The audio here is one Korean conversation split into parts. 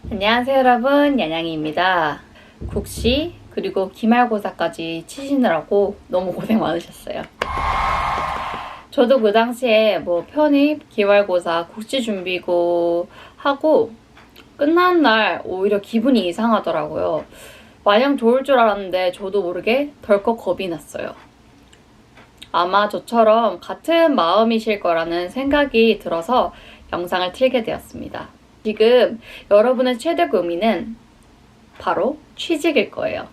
안녕하세요 여러분, 양양이입니다. 국시 그리고 기말고사까지 치시느라고 너무 고생 많으셨어요. 저도 그 당시에 뭐 편입, 기말고사, 국시 준비고 하고 끝나는 날 오히려 기분이 이상하더라고요. 마냥 좋을 줄 알았는데 저도 모르게 덜컥 겁이 났어요. 아마 저처럼 같은 마음이실 거라는 생각이 들어서 영상을 틀게 되었습니다. 지금 여러분의 최대 고민은 바로 취직일 거예요.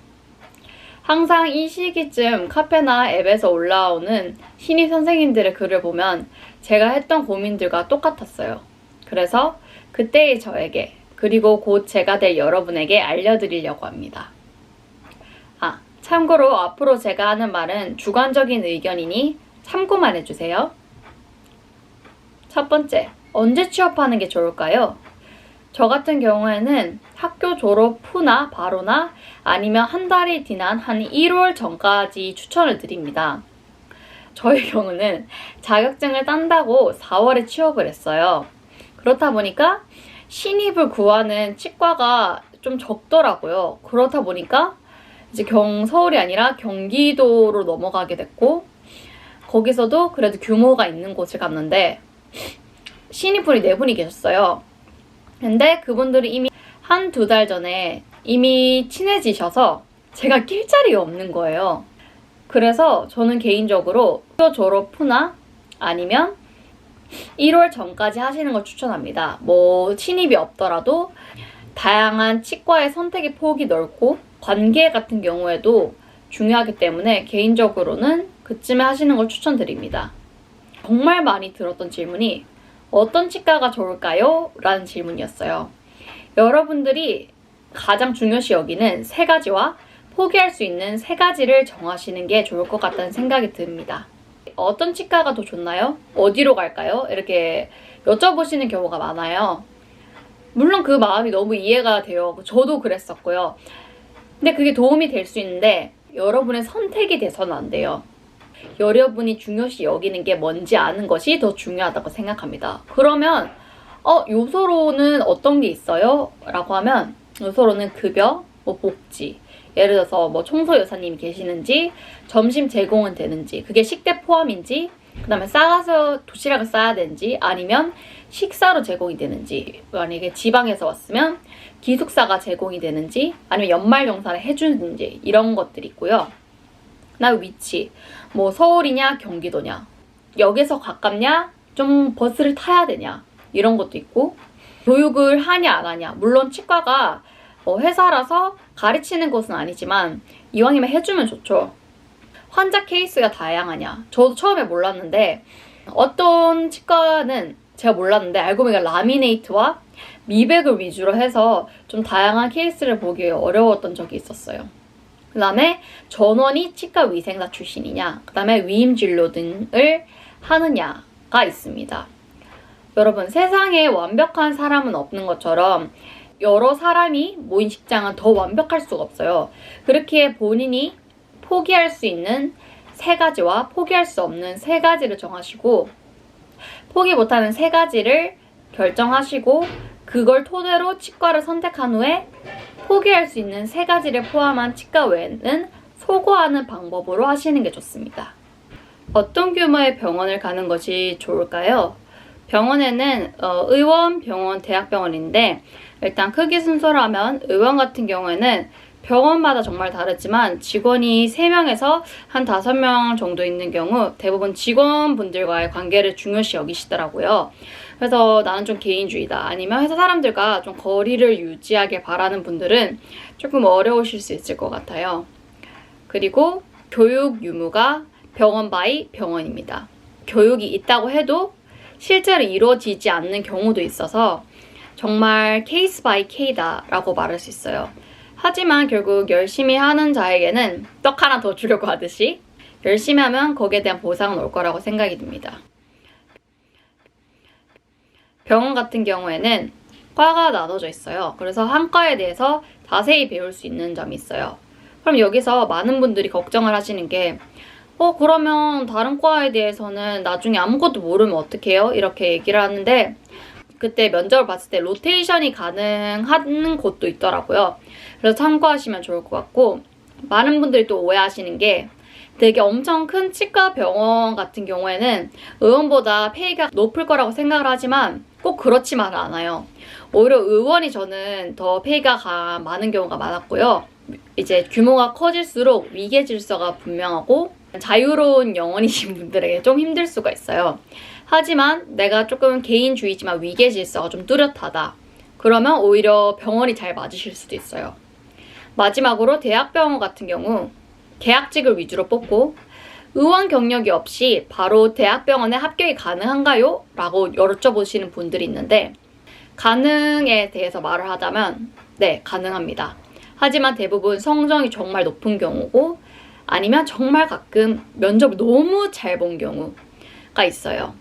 항상 이 시기쯤 카페나 앱에서 올라오는 신입 선생님들의 글을 보면 제가 했던 고민들과 똑같았어요. 그래서 그때의 저에게 그리고 곧 제가 될 여러분에게 알려드리려고 합니다. 참고로 앞으로 제가 하는 말은 주관적인 의견이니 참고만 해주세요. 첫 번째, 언제 취업하는 게 좋을까요? 저 같은 경우에는 학교 졸업 후나 바로나 아니면 한 달이 지난 한 1월 전까지 추천을 드립니다. 저의 경우는 자격증을 딴다고 4월에 취업을 했어요. 그렇다 보니까 신입을 구하는 치과가 좀 적더라고요. 그렇다 보니까 이제 서울이 아니라 경기도로 넘어가게 됐고, 거기서도 그래도 규모가 있는 곳을 갔는데 신입분이 4분이 계셨어요. 근데 그분들이 이미 한 2달 전에 이미 친해지셔서 제가 낄 자리가 없는 거예요. 그래서 저는 개인적으로 학교 졸업 후나 아니면 1월 전까지 하시는 걸 추천합니다. 뭐 신입이 없더라도 다양한 치과의 선택의 폭이 넓고 관계 같은 경우에도 중요하기 때문에 개인적으로는 그쯤에 하시는 걸 추천드립니다. 정말 많이 들었던 질문이 어떤 치과가 좋을까요? 라는 질문이었어요. 여러분들이 가장 중요시 여기는 3가지와 포기할 수 있는 3가지를 정하시는 게 좋을 것 같다는 생각이 듭니다. 어떤 치과가 더 좋나요? 어디로 갈까요? 이렇게 여쭤보시는 경우가 많아요. 물론 그 마음이 너무 이해가 돼요. 저도 그랬었고요. 근데 그게 도움이 될 수 있는데 여러분의 선택이 돼서는 안 돼요. 여러분이 중요시 여기는 게 뭔지 아는 것이 더 중요하다고 생각합니다. 그러면 요소로는 어떤 게 있어요? 라고 하면 요소로는 급여, 복지, 예를 들어서 청소 여사님이 계시는지, 점심 제공은 되는지, 그게 식대 포함인지, 그 다음에 싸가서 도시락을 싸야 되는지, 아니면 식사로 제공이 되는지, 만약에 지방에서 왔으면 기숙사가 제공이 되는지, 아니면 연말정산을 해주는지, 이런 것들이 있고요. 그다음에 위치, 서울이냐 경기도냐, 역에서 가깝냐, 좀 버스를 타야 되냐, 이런 것도 있고, 교육을 하냐 안 하냐. 물론 치과가 회사라서 가르치는 것은 아니지만 이왕이면 해주면 좋죠. 환자 케이스가 다양하냐. 저도 처음에 몰랐는데 어떤 치과는 제가 몰랐는데 알고 보니까 라미네이트와 미백을 위주로 해서 좀 다양한 케이스를 보기 어려웠던 적이 있었어요. 그 다음에 전원이 치과 위생사 출신이냐, 그 다음에 위임진료 등을 하느냐가 있습니다. 여러분, 세상에 완벽한 사람은 없는 것처럼 여러 사람이 모인 직장은 더 완벽할 수가 없어요. 그렇게 본인이 포기할 수 있는 3가지와 포기할 수 없는 3가지를 정하시고, 포기 못하는 3가지를 결정하시고 그걸 토대로 치과를 선택한 후에 포기할 수 있는 3가지를 포함한 치과 외에는 소거하는 방법으로 하시는 게 좋습니다. 어떤 규모의 병원을 가는 것이 좋을까요? 병원에는 의원, 병원, 대학병원인데 일단 크기 순서로 하면 의원 같은 경우에는 병원마다 정말 다르지만 직원이 3명에서 한 5명 정도 있는 경우 대부분 직원분들과의 관계를 중요시 여기시더라고요. 그래서 나는 좀 개인주의다, 아니면 회사 사람들과 좀 거리를 유지하길 바라는 분들은 조금 어려우실 수 있을 것 같아요. 그리고 교육 유무가 병원 바이 병원입니다. 교육이 있다고 해도 실제로 이루어지지 않는 경우도 있어서 정말 케이스 바이 케이다라고 말할 수 있어요. 하지만 결국 열심히 하는 자에게는 떡 하나 더 주려고 하듯이 열심히 하면 거기에 대한 보상은 올 거라고 생각이 듭니다. 병원 같은 경우에는 과가 나눠져 있어요. 그래서 한 과에 대해서 자세히 배울 수 있는 점이 있어요. 그럼 여기서 많은 분들이 걱정을 하시는 게 그러면 다른 과에 대해서는 나중에 아무것도 모르면 어떡해요? 이렇게 얘기를 하는데 그때 면접을 봤을 때 로테이션이 가능한 곳도 있더라고요. 그래서 참고하시면 좋을 것 같고, 많은 분들이 또 오해하시는 게 되게 엄청 큰 치과 병원 같은 경우에는 의원보다 페이가 높을 거라고 생각을 하지만 꼭 그렇지만은 않아요. 오히려 의원이 저는 더 페이가 많은 경우가 많았고요. 이제 규모가 커질수록 위계 질서가 분명하고 자유로운 영혼이신 분들에게 좀 힘들 수가 있어요. 하지만 내가 조금 개인주의지만 위계 질서가 좀 뚜렷하다. 그러면 오히려 병원이 잘 맞으실 수도 있어요. 마지막으로 대학병원 같은 경우 계약직을 위주로 뽑고 의원 경력이 없이 바로 대학병원에 합격이 가능한가요? 라고 여쭤보시는 분들이 있는데 가능에 대해서 말을 하자면 네, 가능합니다. 하지만 대부분 성적이 정말 높은 경우고 아니면 정말 가끔 면접을 너무 잘 본 경우가 있어요.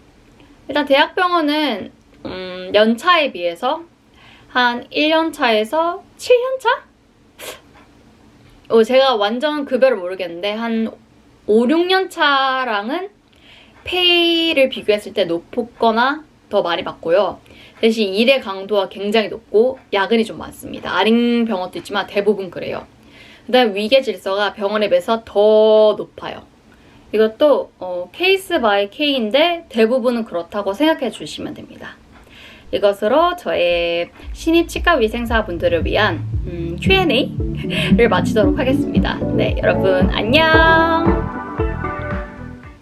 일단 대학병원은 연차에 비해서 한 1년차에서 7년차? 제가 완전 급여를 모르겠는데 한 5, 6년 차랑은 페이를 비교했을 때 높거나 더 많이 받고요. 대신 일의 강도가 굉장히 높고 야근이 좀 많습니다. 아닌 병원도 있지만 대부분 그래요. 그다음에 위계 질서가 병원에 비해서 더 높아요. 이것도 케이스 바이 케이인데 대부분은 그렇다고 생각해 주시면 됩니다. 이것으로 저의 신입 치과위생사분들을 위한 Q&A를 마치도록 하겠습니다. 네, 여러분 안녕!